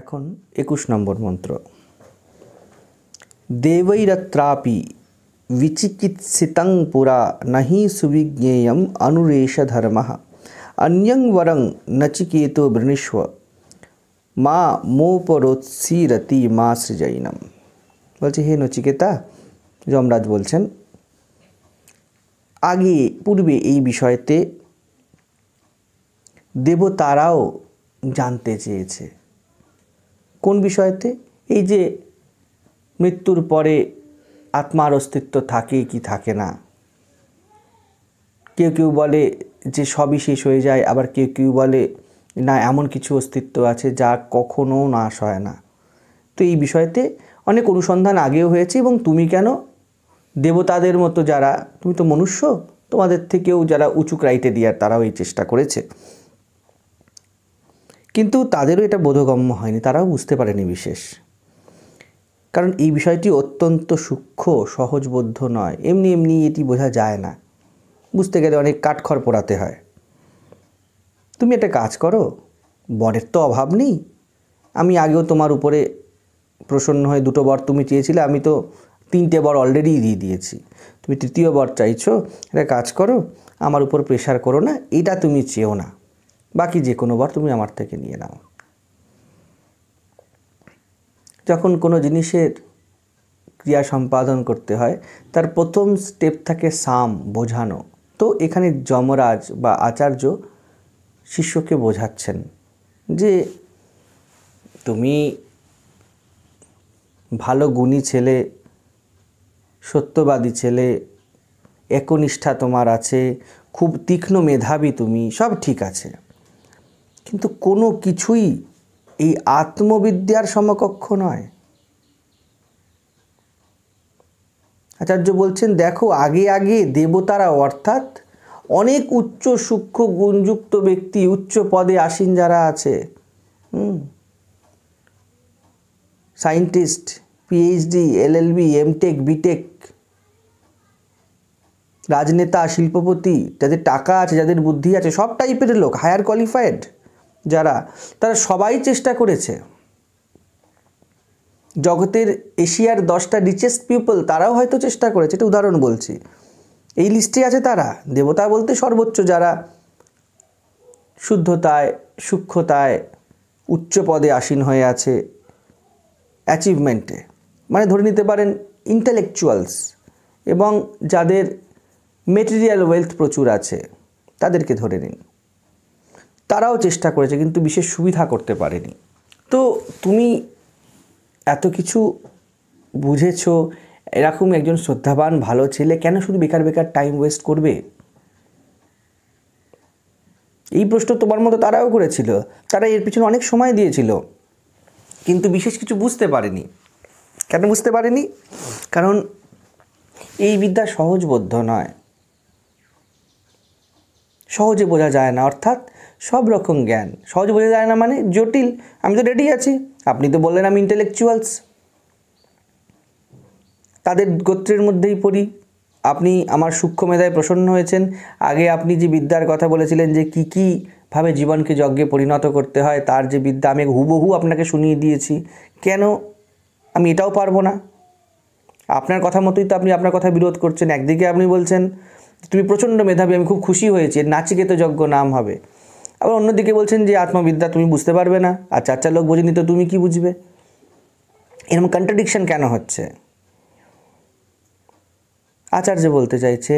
এখন 21 নম্বর মন্ত্র। দেবৈরত্রাপি বিচিকিৎসিতং পুরা নাহি সুবিজ্ঞেয়ম অনুরেষ ধর্মঃ অন্যং বরং নচিকেতো বৃণীষ্ব মা মোপরোৎসীরতি মা সৃজৈনম। বলছে, হে নচিকেতা, যমরাজ বলছেন, পূর্বে এই বিষয়তে দেবতারাও জানতে চেয়েছে। কোন বিষয়তে? এই যে মৃত্যুর পরে আত্মার অস্তিত্ব থাকে কি থাকে না। কেউ কেউ বলে যে সবই শেষ হয়ে যায়, আবার কেউ কেউ বলে না, এমন কিছু অস্তিত্ব আছে যা কখনো নাশ হয় না। তো এই বিষয়তে অনেক অনুসন্ধান আগেও হয়েছে, এবং তুমি কেন, দেবতাদের মতো যারা, তুমি তো মনুষ্য, তোমাদের থেকেও যারা উঁচু ক্রাইটেরিয়ার তারাও এই চেষ্টা করেছে, কিন্তু তাদেরও এটা বোধগম্য হয়নি, তারাও বুঝতে পারেনি বিশেষ। কারণ এই বিষয়টি অত্যন্ত সূক্ষ্ম, সহজবোধ্য নয়। এমনি এমনি এটি বোঝা যায় না, বুঝতে গেলে অনেক কাঠখড় পোড়াতে হয়। তুমি একটা কাজ করো, বরের তো অভাব নেই, আমি আগেও তোমার উপরে প্রসন্ন হয়ে 2টো বর তুমি চেয়েছিলে, আমি তো 3টে বর অলরেডি দিয়ে দিয়েছি, তুমি 3য় বর চাইছো। একটা কাজ করো, আমার উপর প্রেশার করো না, এটা তুমি চেও না, বাকি যে কোনো বর তুমি আমার থেকে নিয়ে নাও। যখন কোনো জিনিসের ক্রিয়া সম্পাদন করতে হয়, তার প্রথম স্টেপ থাকে সাম, বোঝানো। তো এখানে যমরাজ বা আচার্য শিষ্যকে বোঝাচ্ছেন যে তুমি ভালো গুণী ছেলে, সত্যবাদী ছেলে, একনিষ্ঠা তোমার আছে, খুব তীক্ষ্ণ মেধাবী তুমি, সব ঠিক আছে, কিন্তু কোনো কিছুই এই আত্মবিদ্যার সমকক্ষ নয়। আচার্য বলছেন, দেখো, আগে আগে দেবতারা, অর্থাৎ অনেক উচ্চ সূক্ষ্ম গুণযুক্ত ব্যক্তি, উচ্চ পদে আসীন যারা আছে, scientist, PhD, LLB, MTech, BTech, রাজনেতা, শিল্পপতি, যাদের টাকা আছে, যাদের বুদ্ধি আছে, সব টাইপের লোক, হায়ার কোয়ালিফাইড যারা, তারা সবাই চেষ্টা করেছে। জগতের এশিয়ার 10টা রিচেস্ট পিপল, তারাও হয়তো চেষ্টা করেছে, এটা উদাহরণ বলছি। এই লিস্টে আছে তারা। দেবতা বলতে সর্বোচ্চ যারা শুদ্ধতায়, সূক্ষ্মতায়, উচ্চ পদে আসীন হয়ে আছে, অ্যাচিভমেন্টে, মানে ধরে নিতে পারেন ইন্টেলেকচুয়ালস, এবং যাদের মেটেরিয়াল ওয়েলথ প্রচুর আছে, তাদেরকে ধরে নিন। তারাও চেষ্টা করেছে, কিন্তু বিশেষ সুবিধা করতে পারেনি। তো তুমি এত কিছু বুঝেছো, এরকম একজন শ্রদ্ধাবান ভালো ছেলে কেন শুধু বেকার বেকার টাইম ওয়েস্ট করবে? এই প্রশ্ন তোমার মতো তারাও করেছিল, তারা এর পিছনে অনেক সময় দিয়েছিল, কিন্তু বিশেষ কিছু বুঝতে পারেনি। কেন বুঝতে পারেনি? কারণ এই বিদ্যা সহজবোধ্য নয়, সহজে বোঝা যায় না। অর্থাৎ সব রকম জ্ঞান সহজে বোঝা যায় না, মানে জটিল। আমি তো রেডি আছি, আপনি তো বললেন আমি ইন্টেলেকচুয়ালস, তাদের গোত্রের মধ্যেই পড়ি। আপনি আমার সূক্ষ্ম মেধায় প্রসন্ন হয়েছেন। আগে আপনি যে বিদ্যার কথা বলেছিলেন, যে কী কীভাবে জীবনকে যজ্ঞে পরিণত করতে হয়, তার যে বিদ্যা আমি হুবহু আপনাকে শুনিয়ে দিয়েছি। কেন আমি এটাও পারবো না? আপনার কথা মতোই তো আপনি আপনার কথা বিরোধ করছেন। একদিকে আপনি বলছেন তুমি প্রচণ্ড মেধাবী, আমি খুব খুশি হয়েছি, নাচিকেতো যজ্ঞ নাম হবে। আবার অন্যদিকে বলছেন যে আত্মবিদ্যা তুমি বুঝতে পারবে না, আর 4 লোক বোঝেনি তো তুমি কি বুঝবে? এরকম কন্ট্রাডিকশন কেন হচ্ছে? আচার্য বলতে চাইছে,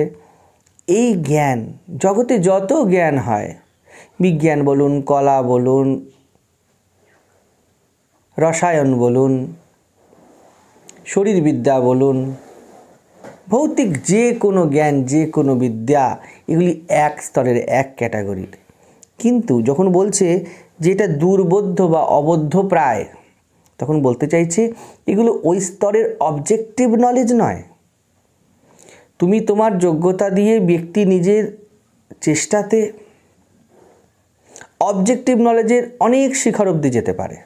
এই জ্ঞান, জগতে যত জ্ঞান হয়, বিজ্ঞান বলুন, কলা বলুন, রসায়ন বলুন, শরীরবিদ্যা বলুন, ভৌতিক যে কোনো জ্ঞান, যে কোনো বিদ্যা, এগুলি এক স্তরের, এক ক্যাটাগরির। কিন্তু যখন বলছে যে এটা দুর্বোধ্য বা অবদ্ধ প্রায়, তখন বলতে চাইছে এগুলো ওই স্তরের অবজেক্টিভ নলেজ নয়। তুমি তোমার যোগ্যতা দিয়ে ব্যক্তি নিজের চেষ্টাতে অবজেক্টিভ নলেজের অনেক শিখর অবধি যেতে পারে।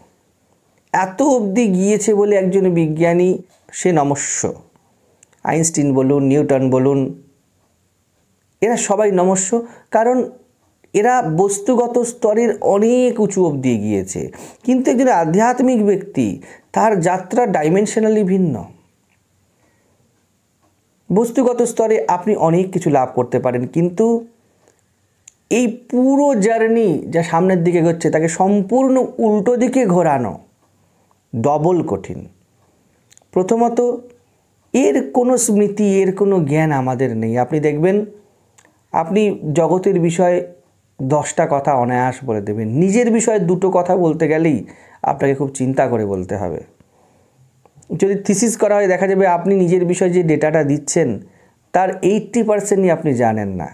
এত অবধি গিয়েছে বলে একজন বিজ্ঞানী সে নমস্য। আইনস্টিন বলুন, নিউটন বলুন, এরা সবাই নমস্য, কারণ এরা বস্তুগত স্তরের অনেক উঁচু অবধি গিয়েছে, কিন্তু একজন আধ্যাত্মিক ব্যক্তি তার যাত্রা ডাইমেনশনালি ভিন্ন। বস্তুগত স্তরে আপনি অনেক কিছু লাভ করতে পারেন, কিন্তু এই পুরো জার্নি যা সামনের দিকে এগোচ্ছে তাকে সম্পূর্ণ উল্টো দিকে ঘোরানো ডবল কঠিন। প্রথমত, এর কোনো স্মৃতি, এর কোনো জ্ঞান আমাদের নেই। আপনি দেখবেন আপনি জগতের বিষয়ে 10টা কথা অনায়াস বলে দেবেন, নিজের বিষয়ে 2টো কথা বলতে গেলেই আপনাকে খুব চিন্তা করে বলতে হবে। যদি থিসিস করা হয় দেখা যাবে আপনি নিজের বিষয়ে যে ডেটাটা দিচ্ছেন তার 80%ই আপনি জানেন না,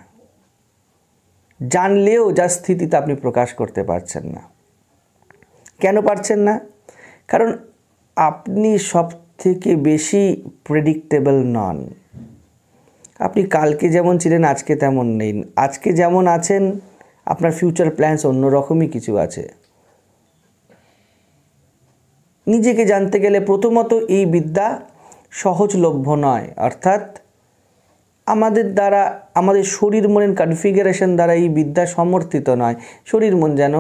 জানলেও যা স্থিতিতে আপনি প্রকাশ করতে পারছেন না। কেন পারছেন না? কারণ আপনি সব থেকে বেশি প্রেডিক্টেবল নন। আপনি কালকে যেমন ছিলেন আজকে তেমন নেই। আজকে যেমন আছেন আপনার ফিউচার প্ল্যানস অন্যরকমই কিছু আছে। নিজেকে জানতে গেলে প্রথমত এই বিদ্যা সহজলভ্য নয়, অর্থাৎ আমাদের দ্বারা, আমাদের শরীর মনের কনফিগারেশন দ্বারা এই বিদ্যা সমর্থিত নয়। শরীর মন যেন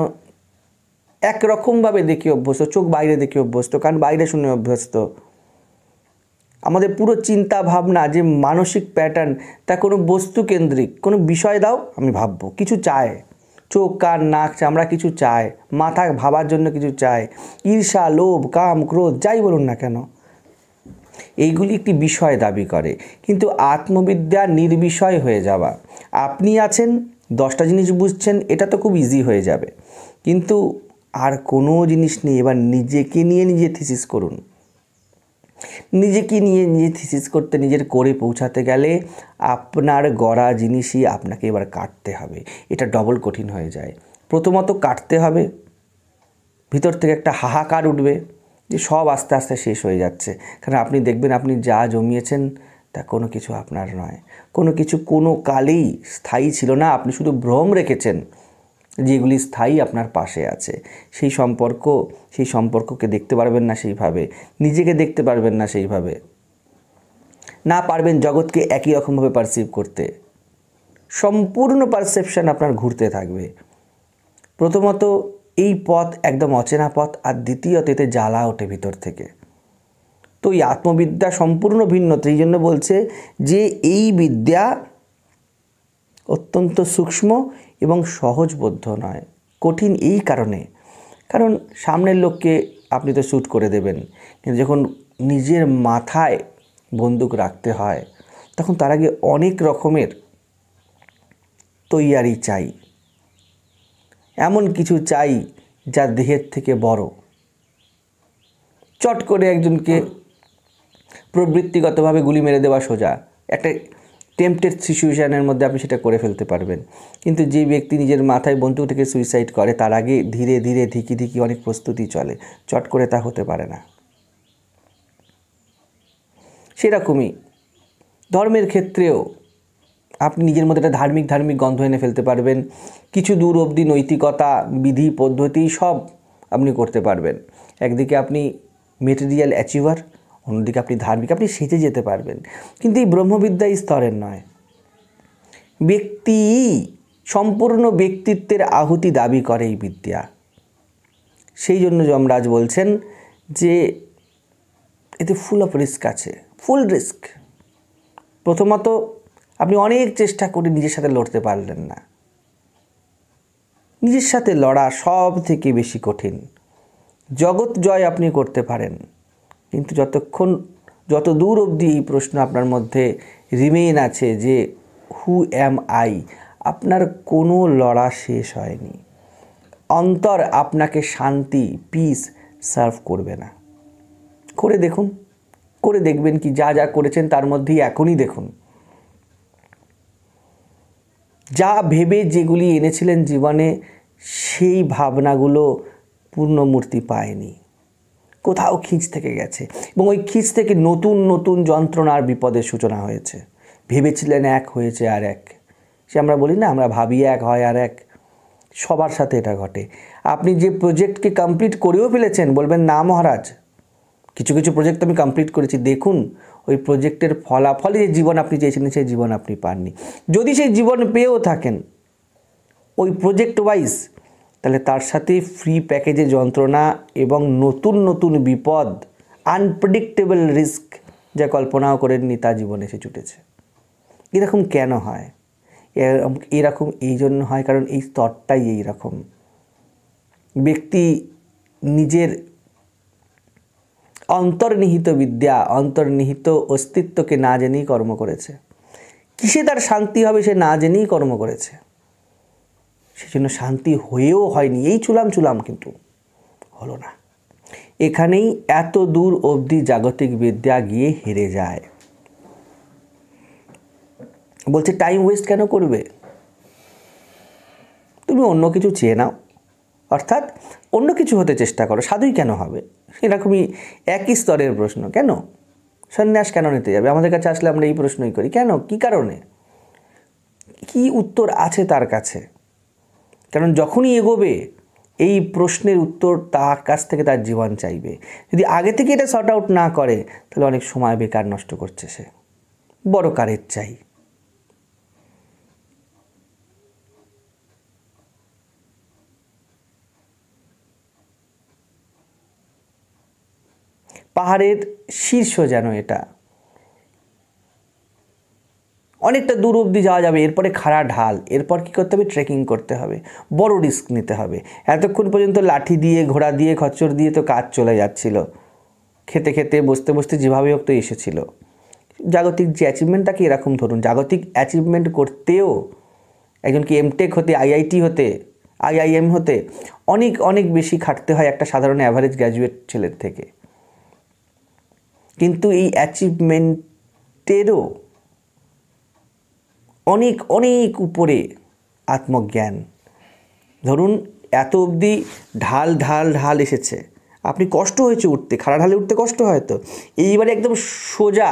একরকমভাবে দেখে অভ্যস্ত, চোখ বাইরে দেখে অভ্যস্ত, কান বাইরে শুনে অভ্যস্ত। আমাদের পুরো চিন্তা ভাবনা যে মানসিক প্যাটার্ন তা কোনো বস্তু কেন্দ্রিক। কোনো বিষয় দাও আমি ভাববো, কিছু চায়, চোখ কান নাক চামড়া কিছু চায়, মাথা ভাবার জন্য কিছু চায়, ঈর্ষা লোভ কাম ক্রোধ যাই বলুন না কেন, এইগুলি একটি বিষয় দাবি করে। কিন্তু আত্মবিদ্যা নির্বিষয় হয়ে যাওয়া। আপনি আছেন 10টা জিনিস বুঝছেন, এটা তো খুব ইজি হয়ে যাবে, কিন্তু আর কোনো জিনিস নেই। এবার নিজেকে নিয়ে নিজে থিসিস করুন। নিজেকে নিয়ে নিজে থিসিস করতে, নিজের করে পৌঁছাতে গেলে আপনার গড়া জিনিসই আপনাকে এবার কাটতে হবে। এটা ডবল কঠিন হয়ে যায়। প্রথমত কাটতে হবে, ভিতর থেকে একটা হাহাকার উঠবে যে সব আস্তে আস্তে শেষ হয়ে যাচ্ছে। কারণ আপনি দেখবেন আপনি যা জমিয়েছেন তা কোনো কিছু আপনার নয়, কোনো কিছু কোনো কালেই স্থায়ী ছিল না। আপনি শুধু ভ্রম রেখেছেন যেগুলি স্থায়ী আপনার পাশে আছে। সেই সম্পর্ককে দেখতে পারবেন না সেইভাবে, নিজেকে দেখতে পারবেন না সেইভাবে, না পারবেন জগৎকে একই রকমভাবে পারসিভ করতে। সম্পূর্ণ পারসেপশন আপনার ঘুরতে থাকবে। প্রথমত এই পথ একদম অচেনা পথ, আর দ্বিতীয়ত এতে জ্বালা ওঠে ভিতর থেকে। তো এই আত্মবিদ্যা সম্পূর্ণ ভিন্ন। এই জন্য বলছে যে এই বিদ্যা অত্যন্ত সূক্ষ্ম এবং সহজবোধ্য নয়, কঠিন এই কারণে, কারণ সামনের লোককে আপনি তো শ্যুট করে দেবেন, কিন্তু যখন নিজের মাথায় বন্দুক রাখতে হয় তখন তার আগে অনেক রকমের তৈয়ারি চাই। এমন কিছু চাই যা দেহের থেকে বড়। চট করে একজনকে প্রবৃত্তিগতভাবে গুলি মেরে দেওয়া সোজা, একটা টেম্পটেড সিচুয়েশানের মধ্যে আপনি সেটা করে ফেলতে পারবেন। কিন্তু যে ব্যক্তি নিজের মাথায় বন্দুক থেকে সুইসাইড করে তার আগে ধীরে ধীরে ধিকি ধিকি অনেক প্রস্তুতি চলে, চট করে তা হতে পারে না। সেরকমই ধর্মের ক্ষেত্রেও আপনি নিজের মধ্যে একটা ধার্মিক গন্ধ এনে ফেলতে পারবেন। কিছু দূর অবধি নৈতিকতা, বিধি, পদ্ধতি সব আপনি করতে পারবেন। একদিকে আপনি মেটেরিয়াল অ্যাচিভার, অন্যদিকে আপনি ধার্মিক, আপনি সেজে যেতে পারবেন। কিন্তু এই ব্রহ্মবিদ্যা এই স্তরের নয়। ব্যক্তি সম্পূর্ণ ব্যক্তিত্বের আহুতি দাবি করে এই বিদ্যা। সেই জন্য যমরাজ বলছেন যে এতে ফুল অফ রিস্ক আছে, ফুল রিস্ক। প্রথমত আপনি অনেক চেষ্টা করে নিজের সাথে লড়তে পারলেন না। নিজের সাথে লড়া সব থেকে বেশি কঠিন। জগৎ জয় আপনি করতে পারেন, কিন্তু যত দূর অবধি এই প্রশ্ন আপনার মধ্যে রিমেইন আছে যে হু অ্যাম আই, আপনার কোনো লড়া শেষ হয়নি। অন্তর আপনাকে শান্তি, পিস সার্ভ করবে না। করে দেখুন, করে দেখবেন কি যা যা করেছেন তার মধ্যেই এখনই দেখুন যা ভেবে যেগুলি এনেছিলেন জীবনে সেই ভাবনাগুলো পূর্ণমূর্তি পায়নি, কোথাও খিঁচ থেকে গেছে, এবং ওই খিঁচ থেকে নতুন নতুন যন্ত্রণার বিপদের সূচনা হয়েছে। ভেবেছিলেন এক, হয়েছে আর এক। সে আমরা বলি না, আমরা ভাবি এক হয় আর এক। সবার সাথে এটা ঘটে। আপনি যে প্রজেক্টকে কমপ্লিট করেও ফেলেছেন, বলবেন না মহারাজ কিছু কিছু প্রজেক্ট আমি কমপ্লিট করেছি, দেখুন ওই প্রজেক্টের ফলাফলে যে জীবন আপনি চেয়েছিলেন সেই জীবন আপনি পাননি। যদি সেই জীবন পেয়েও থাকেন ওই প্রজেক্ট ওয়াইজ, তাহলে তার সাথে ফ্রি প্যাকেজে যন্ত্রণা এবং নতুন নতুন বিপদ, আনপ্রেডিক্টেবল রিস্ক যা কল্পনাও করেননি তা জীবনে এসে ছুটেছে। এরকম কেন হয়? এরকম এই জন্য হয় কারণ এই স্তরটাই এই রকম। ব্যক্তি নিজের অন্তর্নিহিত বিদ্যা, অন্তর্নিহিত অস্তিত্বকে না জেনেই কর্ম করেছে। কিসে তার শান্তি হবে সে না জেনেই কর্ম করেছে, সেজন্য শান্তি হয়েও হয়নি। এই চুলাম কিন্তু হলো না। এখানেই এত দূর অবধি জাগতিক বিদ্যা গিয়ে হেরে যায়। বলছে টাইম ওয়েস্ট কেন করবে? তুমি অন্য কিছু চেয়ে নাও, অর্থাৎ অন্য কিছু হতে চেষ্টা করো। সাধুই কেন হবে? এরকমই একই স্তরের প্রশ্ন। কেন সন্ন্যাস কেন নিতে যাবে? আমাদের কাছে আসলে আমরা এই প্রশ্নই করি, কেন, কি কারণে? কি উত্তর আছে তার কাছে? কারণ যখনই এগোবে এই প্রশ্নের উত্তর তার কাছ থেকে তার জীবন চাইবে। যদি আগে থেকে এটা সর্ট আউট না করে তাহলে অনেক সময় বেকার নষ্ট করছে সে। বড় কারের চাই। পাহাড়ের শীর্ষ যেন এটা, অনেকটা দূর অবধি যাওয়া যাবে, এরপরে খাড়া ঢাল, এরপর কী করতে হবে? ট্রেকিং করতে হবে, বড় রিস্ক নিতে হবে। এতক্ষণ পর্যন্ত লাঠি দিয়ে, ঘোড়া দিয়ে, খচ্চর দিয়ে তো কাজ চলে যাচ্ছিল, খেতে খেতে বসতে বসতে যেভাবে হোক তো এসেছিল। জাগতিক যে অ্যাচিভমেন্ট, তাকে এরকম ধরুন। জাগতিক অ্যাচিভমেন্ট করতেও একজনকে এমটেক হতে, আইআইটি হতে, আইআইএম হতে অনেক অনেক বেশি খাটতে হয় একটা সাধারণ অ্যাভারেজ গ্র্যাজুয়েট ছেলের থেকে। কিন্তু এই অ্যাচিভমেন্টেরও অনেক অনেক উপরে আত্মজ্ঞান। ধরুন এত অবধি ঢাল ঢাল ঢাল এসেছে, আপনি কষ্ট হয়েছে উঠতে, খাড়া ঢালে উঠতে কষ্ট হয় তো, এইবারে একদম সোজা।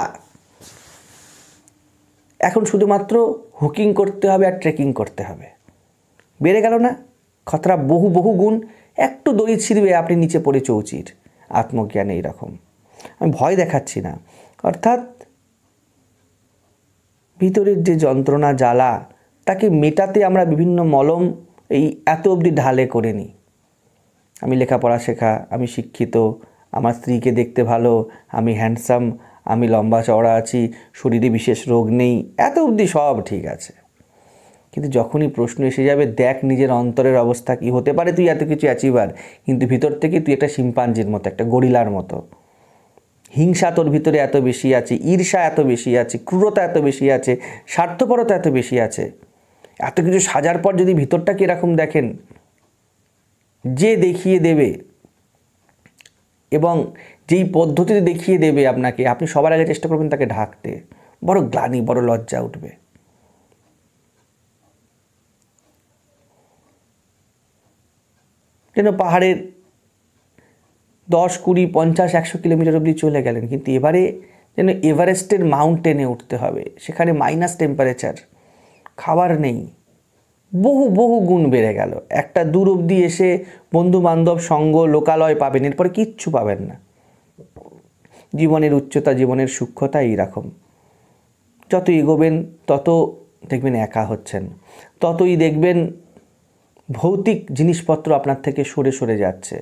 এখন শুধুমাত্র হুকিং করতে হবে আর ট্রেকিং করতে হবে। বেড়ে গেল না খতরা? বহু বহু গুণ। একটু দড়ি ছিঁড়বে, আপনি নিচে পড়ে চৌচির। আত্মজ্ঞান এইরকম। আমি ভয় দেখাচ্ছি না, অর্থাৎ ভিতরের যে যন্ত্রণা জ্বালা, তাকে মেটাতে আমরা বিভিন্ন মলম এই এত অবধি ঢালে করে নিই। আমি লেখাপড়া শেখা, আমি শিক্ষিত, আমার স্ত্রীকে দেখতে ভালো, আমি হ্যান্ডসাম, আমি লম্বা চওড়া আছি, শরীরে বিশেষ রোগ নেই, এত অবধি সব ঠিক আছে। কিন্তু যখনই প্রশ্ন এসে যাবে, দেখ নিজের অন্তরের অবস্থা কী, হতে পারে তুই এত কিছু অ্যাচিভার, কিন্তু ভিতর থেকে তুই একটা শিম্পাঞ্জির মতো, একটা গরিলার মতো। হিংসা তোর ভিতরে এত বেশি আছে, ঈর্ষা এত বেশি আছে, ক্রূরতা এত বেশি আছে, স্বার্থপরতা এত বেশি আছে। এত কিছু সাজার পর যদি ভিতরটাকে এরকম দেখেন, যে দেখিয়ে দেবে এবং যেই পদ্ধতিতে দেখিয়ে দেবে আপনাকে, আপনি সবার আগে চেষ্টা করবেন তাকে ঢাকতে। বড় গ্লানি, বড় লজ্জা উঠবে। যেন পাহাড়ের 10, 20, 50, 100 কিলোমিটার অবধি চলে গেলেন, কিন্তু এবারে যেন এভারেস্টের মাউন্টেনে উঠতে হবে। সেখানে মাইনাস টেম্পারেচার, খাবার নেই, বহু বহু গুণ বেড়ে গেল। একটা দূর অবধি এসে বন্ধু বান্ধব সঙ্গ, লোকালয় পাবেন, এরপরে কিচ্ছু পাবেন না। জীবনের উচ্চতা, জীবনের সূক্ষ্মতা এইরকম। যত এগোবেন তত দেখবেন একা হচ্ছেন, ততই দেখবেন ভৌতিক জিনিসপত্র আপনার থেকে সরে সরে যাচ্ছে,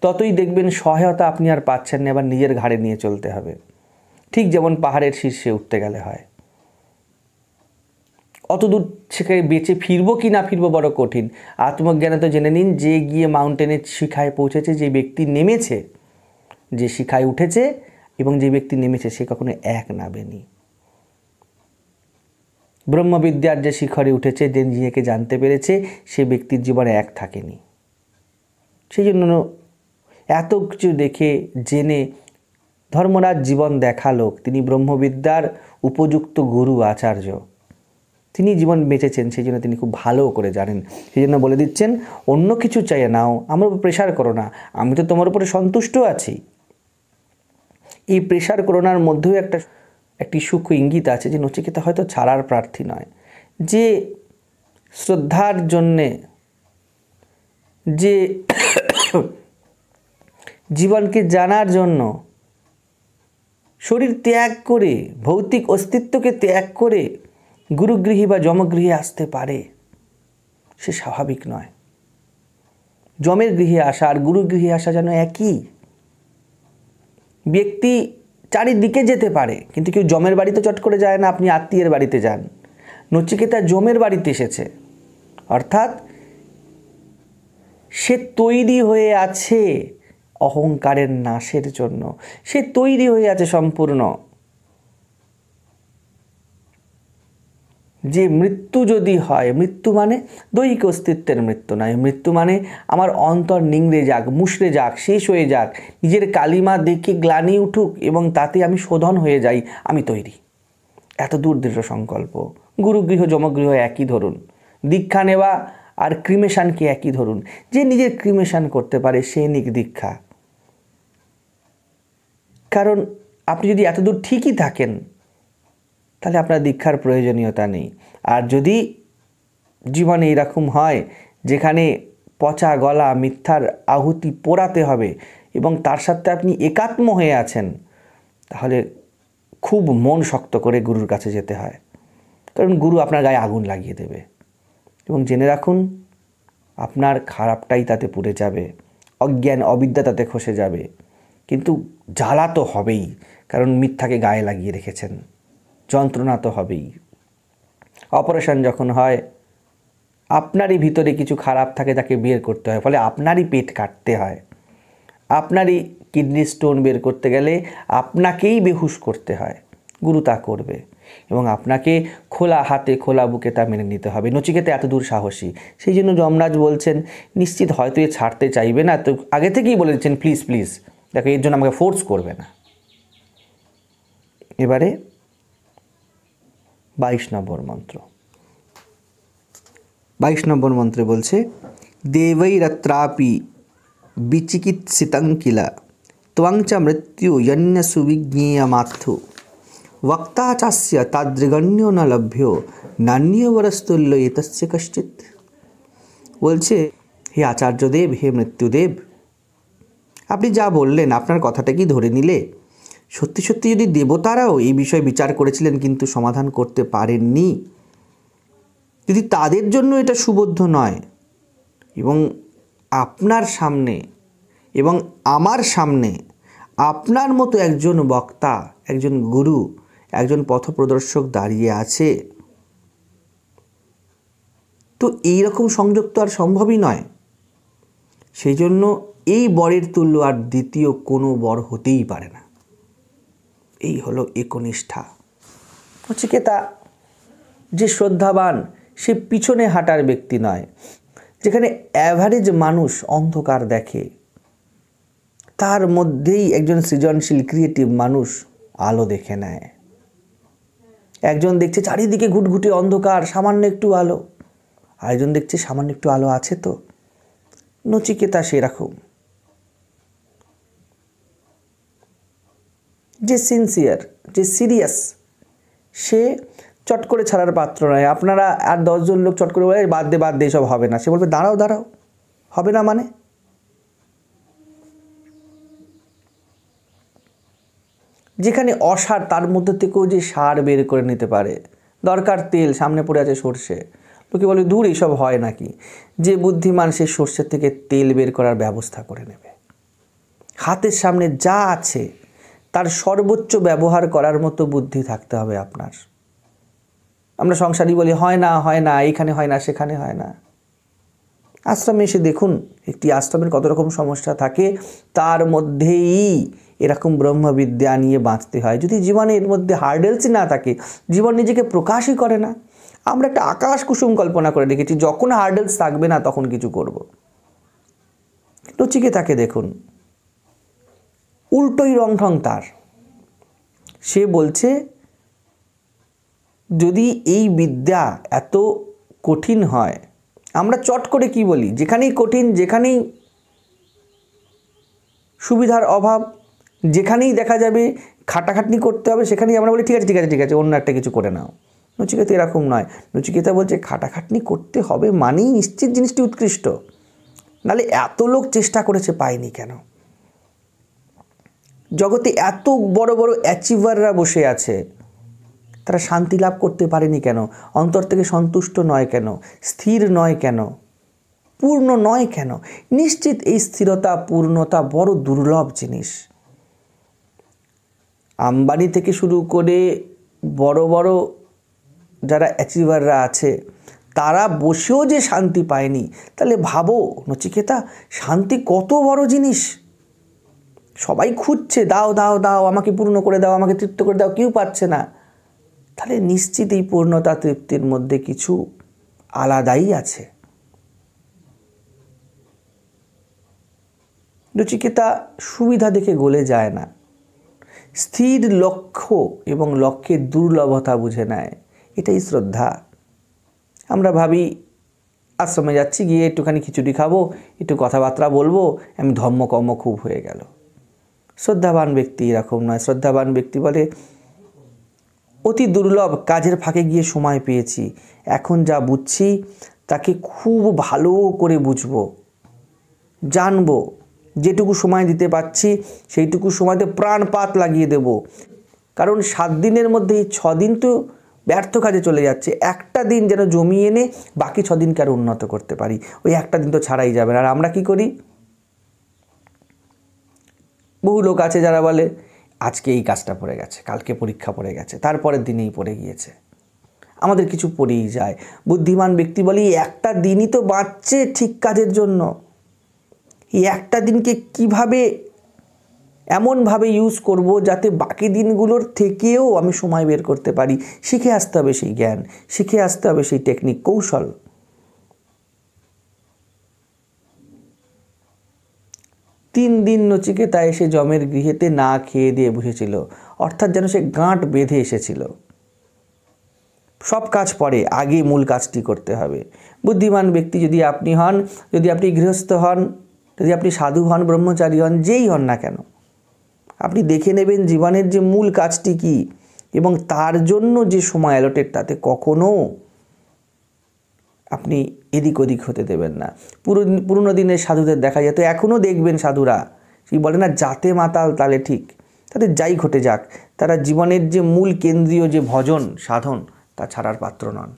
ততই দেখবেন সহায়তা আপনি আর পাচ্ছেন না, এবার নিজের ঘাড়ে নিয়ে চলতে হবে। ঠিক যেমন পাহাড়ের শীর্ষে উঠতে গেলে হয়। অত দূর সেখানে বেঁচে ফিরবো কি না ফিরবো বড় কঠিন। আত্মজ্ঞানে তো জেনে নিন, যে গিয়ে মাউন্টেনের শিখায় পৌঁছেছে, যে ব্যক্তি নেমেছে, যে শিখায় উঠেছে এবং যে ব্যক্তি নেমেছে, সে কখনো এক নামেনি। ব্রহ্মবিদ্যার যে শিখরে উঠেছে, যে নিজেকে জানতে পেরেছে, সে ব্যক্তির জীবনে এক থাকেনি। সেই জন্য এত কিছু দেখে জেনে ধর্মরাজ জীবন দেখা লোক, তিনি ব্রহ্মবিদ্যার উপযুক্ত গুরু আচার্য, তিনি জীবন বেঁচেছেন, সেই জন্য তিনি খুব ভালো করে জানেন। সেই জন্য বলে দিচ্ছেন, অন্য কিছু চাই নাও, আমার উপর প্রেশার করো না, আমি তো তোমার উপরে সন্তুষ্ট আছি। এই প্রেশার করোনার মধ্যেও একটি সূক্ষ্ম ইঙ্গিত আছে যে নচিকেতা হয়তো ছাড়ার প্রার্থী নয়, যে শ্রদ্ধার জন্যে, যে জীবনকে জানার জন্য শরীর ত্যাগ করে, ভৌতিক অস্তিত্বকে ত্যাগ করে গুরুগৃহী বা যমগৃহে আসতে পারে, সে স্বাভাবিক নয়। যমের গৃহে আসা আর গুরু গৃহে আসা যেন একই। ব্যক্তি চারিদিকে যেতে পারে, কিন্তু কেউ যমের বাড়িতে চট করে যায় না, আপনি আত্মীয়ের বাড়িতে যান। নচিকেতা যমের বাড়িতে এসেছে, অর্থাৎ সে তৈরি হয়ে আছে অহংকারের নাশের জন্য। সে তৈরি হয়ে আছে সম্পূর্ণ, যে মৃত্যু যদি হয়, মৃত্যু মানে দৈহিক অস্তিত্বের মৃত্যু নয়, মৃত্যু মানে আমার অন্তর নিংড়ে যাক, মুষড়ে যাক, শেষ হয়ে যাক, নিজের কালিমা দেখে গ্লানি উঠুক এবং তাতে আমি শোধন হয়ে যাই, আমি তৈরি। এত দূর দৃঢ় সংকল্প। গুরুগৃহ যমগৃহ একই ধরুন, দীক্ষা নেওয়া আর ক্রিমেশনকে একই ধরুন। যে নিজের ক্রিমেশন করতে পারে সে নিক দীক্ষা। কারণ আপনি যদি এতদূর ঠিকই থাকেন তাহলে আপনার দীক্ষার প্রয়োজনীয়তা নেই। আর যদি জীবনে এরকম হয় যেখানে পচা গলা মিথ্যার আহুতি পোড়াতে হবে এবং তার সাথে আপনি একাত্ম হয়ে আছেন, তাহলে খুব মন শক্ত করে গুরুর কাছে যেতে হয়। কারণ গুরু আপনার গায়ে আগুন লাগিয়ে দেবে এবং জেনে রাখুন আপনার খারাপটাই তাতে পুড়ে যাবে, অজ্ঞান অবিদ্যা তাতে খসে যাবে, কিন্তু জ্বালা তো হবেই, কারণ মিথ্যাকে গায়ে লাগিয়ে রেখেছেন। যন্ত্রণা তো হবেই। অপারেশন যখন হয় আপনারই ভিতরে কিছু খারাপ থাকে, তাকে বের করতে হয়, ফলে আপনারই পেট কাটতে হয়। আপনারই কিডনি স্টোন বের করতে গেলে আপনাকেই বেহুশ করতে হয়। গুরু তা করবে এবং আপনাকে খোলা হাতে খোলা বুকে তা মেনে নিতে হবে। নচিকেতা এত দূর সাহসী, সেই জন্য যমরাজ বলছেন নিশ্চিত হয়তো এ ছাড়তে চাইবে না, তো আগে থেকেই বলে দিচ্ছেন প্লিজ প্লিজ, দেখো এর জন্য আমাকে ফোর্স করবে না। এবারে 22 নম্বর মন্ত্র। 22 নম্বর মন্ত্রে বলছে দেবৈরত্রাপি বিচিকিৎসিতং কিল ত্বং চ মৃত্যু যন্য সুবিজ্ঞেয়মাত্থু বক্তা চাস্য তাদৃগণ্যো ন লভ্যো নান্যবরস্তুল্য এতস্য কশ্চিৎ। বলছে হে আচার্যদেব, হে মৃত্যুদেব, আপনি যা বললেন আপনার কথাটা কি ধরে নিলে? সত্যি সত্যি যদি দেবতারাও এই বিষয়ে বিচার করেছিলেন কিন্তু সমাধান করতে পারেননি, যদি তাদের জন্য এটা সুবোধ্য নয় এবং আপনার সামনে এবং আমার সামনে আপনার মতো একজন বক্তা, একজন গুরু, একজন পথপ্রদর্শক দাঁড়িয়ে আছে, তো এই রকম সংযোগ তো আর সম্ভবই নয়। সেই জন্য এই বরের তুল্য আর দ্বিতীয় কোনো বর হতেই পারে না। এই হলো একনিষ্ঠা। নচিকেতা যে শ্রদ্ধাবান, সে পিছনে হাঁটার ব্যক্তি নয়। যেখানে অ্যাভারেজ মানুষ অন্ধকার দেখে, তার মধ্যেই একজন সৃজনশীল ক্রিয়েটিভ মানুষ আলো দেখে নেয়। একজন দেখছে চারিদিকে ঘুটঘুটে অন্ধকার, সামান্য একটু আলো, আরেকজন দেখছে সামান্য একটু আলো আছে তো। নচিকেতা সেরকম, যে সিনসিয়ার, যে সিরিয়াস, সে চট করে ছাড়ার পাত্র নয়। আপনারা আর 10 জন লোক চট করে বলে বাদ দে এসব হবে না, সে বলবে দাঁড়াও দাঁড়াও, হবে না মানে? যেখানে অসার তার মধ্যে থেকেও যে সার বের করে নিতে পারে। দরকার তেল, সামনে পড়ে আছে সর্ষে, লোকে বলে দূর এইসব হয় নাকি। যে বুদ্ধিমান সে সর্ষের থেকে তেল বের করার ব্যবস্থা করে নেবে। হাতের সামনে যা আছে তার সর্বোচ্চ ব্যবহার করার মতো বুদ্ধি থাকতে হবে আপনার। আমরা সংসারী বলি হয় না হয় না, এইখানে হয় না সেখানে হয় না। আশ্রমে এসে দেখুন একটি আশ্রমের কত রকম সমস্যা থাকে, তার মধ্যেই এরকম ব্রহ্মবিদ্যা নিয়ে বাঁচতে হয়। যদি জীবনে এর মধ্যে হার্ডেলসই না থাকে, জীবন নিজেকে প্রকাশই করে না। আমরা একটা আকাশ কুসুম কল্পনা করে রেখেছি, যখন হার্ডেলস থাকবে না তখন কিছু করব। নচিকেতাকে দেখুন, উল্টোই রং ঢং তার। সে বলছে যদি এই বিদ্যা এত কঠিন হয়, আমরা চট করে কি বলি, যেখানেই কঠিন, যেখানেই সুবিধার অভাব, যেখানেই দেখা যাবে খাটাখাটনি করতে হবে, সেখানেই আমরা বলি ঠিক আছে ঠিক আছে ঠিক আছে, অন্য একটা কিছু করে নাও। নচিকেতা এরকম নয়। নচিকেতা বলছে খাটাখাটনি করতে হবে মানেই নিশ্চিত জিনিসটি উৎকৃষ্ট, নাহলে এত লোক চেষ্টা করেছে পায়নি কেন? জগতে এত বড় বড় অ্যাচিভাররা বসে আছে, তারা শান্তি লাভ করতে পারেনি কেন? অন্তর থেকে সন্তুষ্ট নয় কেন? স্থির নয় কেন? পূর্ণ নয় কেন? নিশ্চিত এই স্থিরতা, পূর্ণতা বড় দুর্লভ জিনিস। আম্বানি থেকে শুরু করে বড় বড় যারা অ্যাচিভাররা আছে, তারা বসেও যে শান্তি পায়নি, তাহলে ভাবো নচিকেতা, শান্তি কত বড় জিনিস। সবাই খুঁজছে, দাও দাও দাও, আমাকে পূর্ণ করে দাও, আমাকে তৃপ্ত করে দাও, কেউ পাচ্ছে না। তাহলে নিশ্চিত এই পূর্ণতা, তৃপ্তির মধ্যে কিছু আলাদাই আছে। নচিকেতা সুবিধা দেখে গলে যায় না, স্থির লক্ষ্য এবং লক্ষ্যের দুর্লভতা বুঝে নেয়, এটাই শ্রদ্ধা। আমরা ভাবি আশ্রমে যাচ্ছি, গিয়ে একটুখানি খিচুড়ি খাবো, একটু কথাবার্তা বলবো, আমি ধর্মকর্ম খুব হয়ে গেল। শ্রদ্ধাবান ব্যক্তি এরকম নয়। শ্রদ্ধাবান ব্যক্তি বলে, অতি দুর্লভ, কাজের ফাঁকে গিয়ে সময় পেয়েছি, এখন যা বুঝছি তাকে খুব ভালো করে বুঝবো, জানবো। যেটুকু সময় দিতে পারছি সেইটুকু সময়তে প্রাণপাত লাগিয়ে দেব। কারণ 7 দিনের মধ্যে এই 6 দিন তো ব্যর্থ কাজে চলে যাচ্ছে। একটা দিন যেন জমিয়ে এনে বাকি 6 দিনকে আরও উন্নত করতে পারি। ওই একটা দিন তো ছাড়াই যাবে না। আর আমরা কি করি? বহু লোক আছে যারা বলে, আজকে এই কাজটা পড়ে গেছে, কালকে পরীক্ষা পড়ে গেছে, তারপরের দিনেই পড়ে গিয়েছে। আমাদের কিছু পড়েই যায়। বুদ্ধিমান ব্যক্তি বলে, একটা দিনই তো বাঁচছে ঠিক কাজের জন্য। এই একটা দিনকে কিভাবে এমনভাবে ইউজ করব যাতে বাকি দিনগুলোর থেকেও আমি সময় বের করতে পারি। শিখে আসতে হবে সেই জ্ঞান, শিখে আসতে হবে সেই টেকনিক, কৌশল। 3 দিন নচিকেতা এসে যমের গৃহেতে না খেয়ে দিয়ে বসেছিল, অর্থাৎ যেন সে গাঁট বেঁধে এসেছিল। সব কাজ পরে, আগে মূল কাজটি করতে হবে। বুদ্ধিমান ব্যক্তি যদি আপনি হন, যদি আপনি গৃহস্থ হন, যদি আপনি সাধু হন, ব্রহ্মচারী হন, যেই হন না কেন, আপনি দেখে নেবেন জীবনের যে মূল কাজটি কি, এবং তার জন্য যে সময় অ্যালোটেড, তাতে কখনো আপনি এদিক ওদিক হতে দেবেন না। পুরনো দিনের সাধুদের দেখা যেত, এখনও দেখবেন সাধুরা সেই বলে না, জাতে মাতাল তালে ঠিক। তাদের যাই ঘটে যাক, তারা জীবনের যে মূল কেন্দ্রীয় যে ভজন সাধন, তা ছাড়ার পাত্র নন।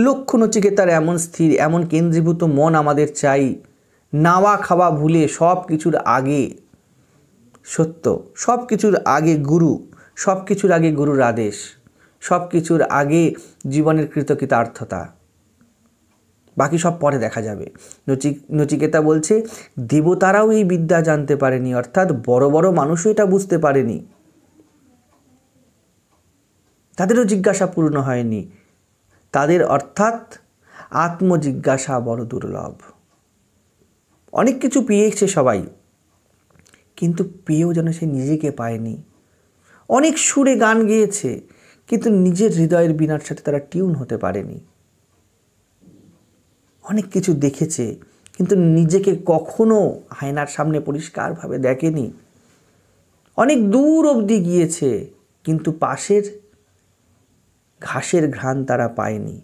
লক্ষ্য নচিকেতার এমন স্থির, এমন কেন্দ্রীভূত মন আমাদের চাই। নাওয়া খাওয়া ভুলে সব কিছুর আগে সত্য, সব কিছুর আগে গুরু, সব কিছুর আগে গুরুর আদেশ, সব কিছুর আগে জীবনের কৃতকৃতার্থতা, বাকি সব পরে দেখা যাবে। নচিকেতা বলছে, দেবতারাও এই বিদ্যা জানতে পারেনি, অর্থাৎ বড় বড় মানুষও এটা বুঝতে পারেনি, তাদেরও জিজ্ঞাসা পূর্ণ হয়নি। তাদের অর্থাৎ আত্মজিজ্ঞাসা বড় দুর্লভ। অনেক কিছু পেয়েছে সবাই, কিন্তু পেয়েও যেন সে নিজেকে পায়নি। অনেক সুরে গান গেয়েছে, কিন্তু নিজের হৃদয়ের বীণার সাথে তারা টিউন হতে পারেনি। অনেক কিছু দেখেছে, কিন্তু নিজেকে কখনো আয়নার সামনে পরিষ্কারভাবে দেখেনি। অনেক দূর অবধি গিয়েছে, কিন্তু পাশের ঘাসের ঘ্রাণ তারা পায়নি।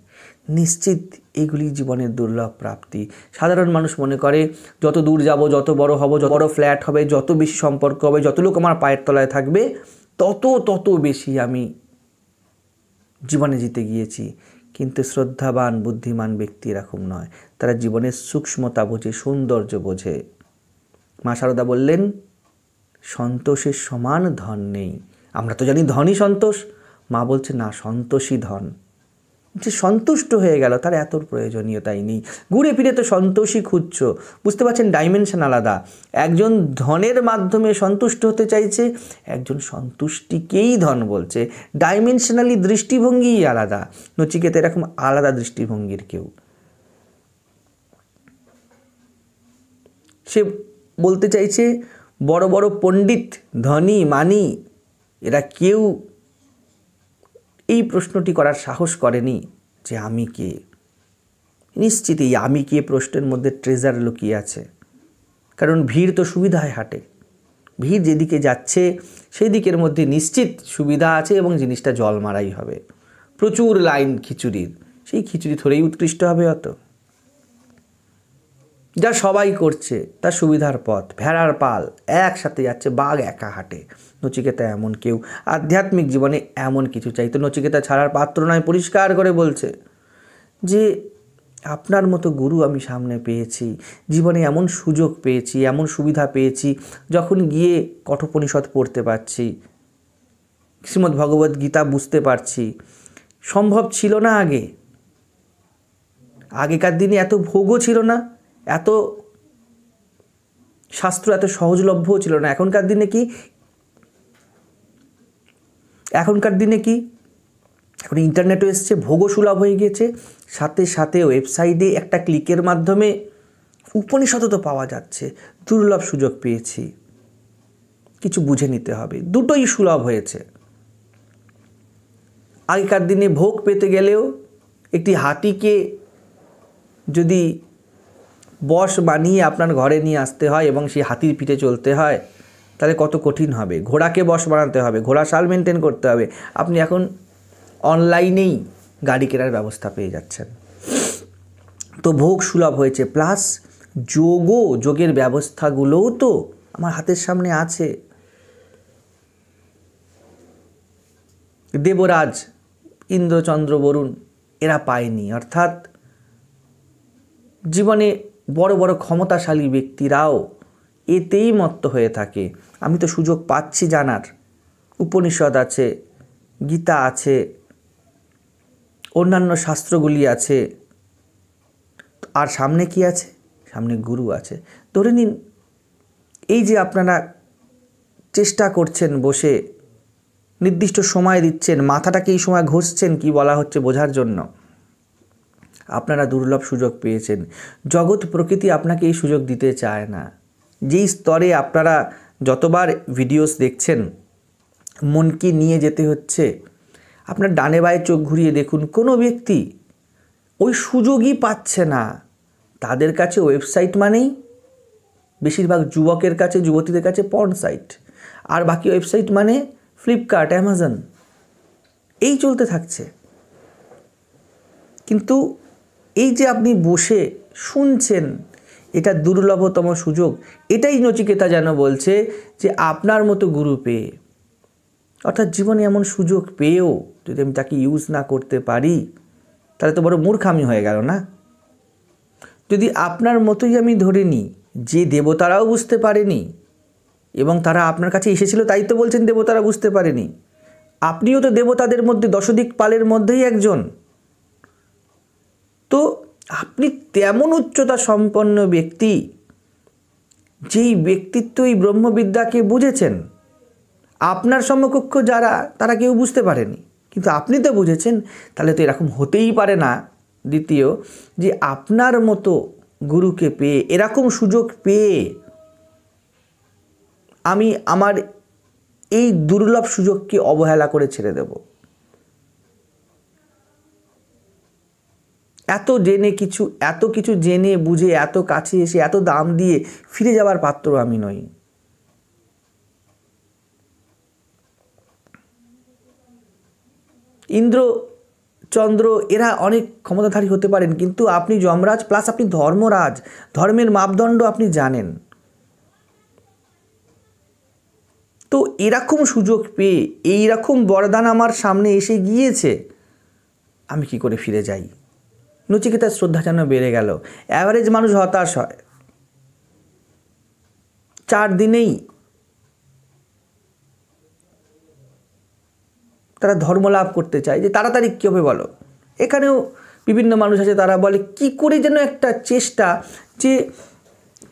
নিশ্চিত এগুলি জীবনের দুর্লভ প্রাপ্তি। সাধারণ মানুষ মনে করে, যত দূর যাব, যত বড় হব, যত বড় ফ্ল্যাট হবে, যত বেশি সম্পর্ক হবে, যত লোক আমার পায়ের তলায় থাকবে, তত বেশি আমি জীবনে জিতে গিয়েছি। কিন্তু শ্রদ্ধাবান বুদ্ধিমান ব্যক্তি এরকম নয়। তারা জীবনের সূক্ষ্মতা বোঝে, সৌন্দর্য বোঝে। মা শারদা বললেন, সন্তোষের সমান ধন নেই। আমরা তো জানি ধনই সন্তোষ। মা বলছে না, সন্তোষই ধন। যে সন্তুষ্ট হয়ে গেল, তার এত প্রয়োজনীয়তাই নেই। ঘুরে ফিরে তো সন্তোষই খুঁজছ। বুঝতে পারছেন, ডাইমেনশন আলাদা। একজন ধনের মাধ্যমে সন্তুষ্ট হতে চাইছে, একজন সন্তুষ্টিকেই ধন বলছে। ডাইমেনশনালি দৃষ্টিভঙ্গিই আলাদা। নচিকেতা এরকম আলাদা দৃষ্টিভঙ্গির কেউ। সে বলতে চাইছে, বড় বড় পণ্ডিত, ধনী, মানি, এরা কেউ এই প্রশ্নটি করার সাহস করেনি যে আমি কে। নিশ্চিত এই আমি কে প্রশ্নের মধ্যে ট্রেজার লুকিয়ে আছে। কারণ ভিড় তো সুবিধায় হাঁটে। ভিড় যেদিকে যাচ্ছে সেই দিকের মধ্যে নিশ্চিত সুবিধা আছে, এবং জিনিসটা জল মারাই হবে। প্রচুর লাইন খিচুড়ির, সেই খিচুড়ি ধরেই উৎকৃষ্ট হবে অত। যা সবাই করছে, তার সুবিধার পথ, ভেড়ার পাল একসাথে যাচ্ছে, বাঘ একা হাঁটে। নচিকেতা এমন কেউ, আধ্যাত্মিক জীবনে এমন কিছু চাই। তো নচিকেতা ছাড়ার পাত্র নয়, পরিষ্কার করে বলছে যে আপনার মতো গুরু আমি সামনে পেয়েছি, জীবনে এমন সুযোগ পেয়েছি, এমন সুবিধা পেয়েছি, যখন গিয়ে কঠোপনিষদ পড়তে পারছি, শ্রীমদ্ ভগবদ্ গীতা বুঝতে পারছি। সম্ভব ছিল না আগে। আগেকার দিনে এত ভোগও ছিল না, এত শাস্ত্র এত সহজলভ্যও ছিল না। এখনকার দিনে কি এখন ইন্টারনেটও এসছে, ভোগও সুলভ হয়ে গিয়েছে, সাথে সাথে ওয়েবসাইটে একটা ক্লিকের মাধ্যমে উপনিষদও তো পাওয়া যাচ্ছে। দুর্লভ সুযোগ পেয়েছি, কিছু বুঝে নিতে হবে, দুটোই সুলভ হয়েছে। আগেকার দিনে ভোগ পেতে গেলেও একটি হাতিকে যদি বশ বানিয়ে আপনার ঘরে নিয়ে আসতে হয় এবং সেই হাতির পিঠে চলতে হয়, তাহলে কত কঠিন হবে। ঘোড়াকে বশ বানাতে হবে, ঘোড়া শাল মেনটেন করতে হবে। আপনি এখন অনলাইনেই গাড়ি কেনার ব্যবস্থা পেয়ে যাচ্ছেন। তো ভোগ সুলভ হয়েছে, প্লাস যোগের ব্যবস্থাগুলোও তো আমার হাতের সামনে আছে। দেবরাজ ইন্দ্র, চন্দ্র, বরুণ এরা পায়নি। অর্থাৎ জীবনে বড় বড় ক্ষমতাশালী ব্যক্তিরাও এতেই মত্ত হয়ে থাকে। আমি তো সুযোগ পাচ্ছি জানার, উপনিষদ আছে, গীতা আছে, অন্যান্য শাস্ত্রগুলি আছে, আর সামনে কি আছে? সামনে গুরু আছে। ধরে নিন এই যে আপনারা চেষ্টা করছেন, বসে নির্দিষ্ট সময় দিচ্ছেন, মাথাটাকে এই সময় ঘষছেন কি বলা হচ্ছে বোঝার জন্য, আপনারা দুর্লভ সুযোগ পেয়েছেন। জগৎ প্রকৃতি আপনাকে এই সুযোগ দিতে চায় না। যেই স্তরে আপনারা যতবার ভিডিওস দেখছেন, মনকে নিয়ে যেতে হচ্ছে। আপনার ডানে বায়ে চোখ ঘুরিয়ে দেখুন, কোনো ব্যক্তি ওই সুযোগই পাচ্ছে না। তাদের কাছে ওয়েবসাইট মানেই, বেশিরভাগ যুবকের কাছে, যুবতীদের কাছে পর্ন সাইট, আর বাকি ওয়েবসাইট মানে ফ্লিপকার্ট, অ্যামাজন, এই চলতে থাকছে। কিন্তু এই যে আপনি বসে শুনছেন, এটা দুর্লভতম সুযোগ। এটাই নচিকেতা যেন বলছে যে আপনার মতো গুরু পেয়ে, অর্থাৎ জীবনে এমন সুযোগ পেয়েও যদি আমি তাকে ইউজ না করতে পারি, তাহলে তো বড় মূর্খামি হয়ে গেল না? যদি আপনার মতোই আমি ধরে নিই যে দেবতারাও বুঝতে পারেনি এবং তারা আপনার কাছে এসেছিল, তাই তো বলছেন দেবতারা বুঝতে পারেনি। আপনিও তো দেবতাদের মধ্যে, দশদিক পালের মধ্যেই একজন। তো আপনি তেমন উচ্চতা সম্পন্ন ব্যক্তি, যেই ব্যক্তিত্ব এই ব্রহ্মবিদ্যাকে বুঝেছেন। আপনার সমকক্ষ যারা, তারা কেউ বুঝতে পারেনি, কিন্তু আপনি তো বুঝেছেন। তাহলে তো এরকম হতেই পারে না দ্বিতীয়, যে আপনার মতো গুরুকে পেয়ে, এরকম সুযোগ পেয়ে আমি আমার এই দুর্লভ সুযোগকে অবহেলা করে ছেড়ে দেব। এত কিছু জেনে বুঝে, এত কাছে এসে, এত দাম দিয়ে ফিরে যাওয়ার পাত্র আমি নই। ইন্দ্র, চন্দ্র এরা অনেক ক্ষমতাধারী হতে পারেন, কিন্তু আপনি যমরাজ, প্লাস আপনি ধর্মরাজ, ধর্মের মাপদণ্ড আপনি জানেন। তো এরকম সুযোগ পেয়ে, এইরকম বরদান আমার সামনে এসে গিয়েছে, আমি কি করে ফিরে যাই? নচিকেতার শ্রদ্ধা যেন বেড়ে গেল। অ্যাভারেজ মানুষ হতাশ হয়, 4 দিনেই তারা ধর্ম লাভ করতে চায়, যে তাড়াতাড়ি কী হবে বলো। এখানেও বিভিন্ন মানুষ আছে, তারা বলে কি করে যেন একটা চেষ্টা, যে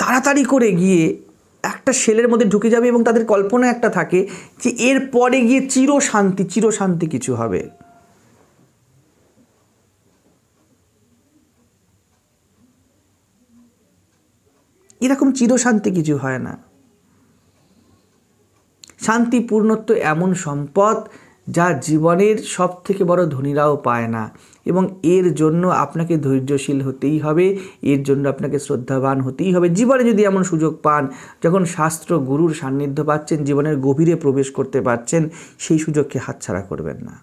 তাড়াতাড়ি করে গিয়ে একটা সেলের মধ্যে ঢুকে যাবে, এবং তাদের কল্পনা একটা থাকে যে এর পরে গিয়ে চিরশান্তি কিছু হবে। এরকম চিরশান্তি কিছু হয় না। শান্তি, পূর্ণত্ব এমন সম্পদ যা জীবনের সব থেকে বড় ধনীরাও পায় না, এবং এর জন্য আপনাকে ধৈর্যশীল হতেই হবে, এর জন্য আপনাকে শ্রদ্ধাবান হতেই হবে। জীবনে যদি এমন সুযোগ পান, যখন শাস্ত্র গুরুর সান্নিধ্য পাচ্ছেন, জীবনের গভীরে প্রবেশ করতে পারছেন, সেই সুযোগকে হাতছাড়া করবেন না।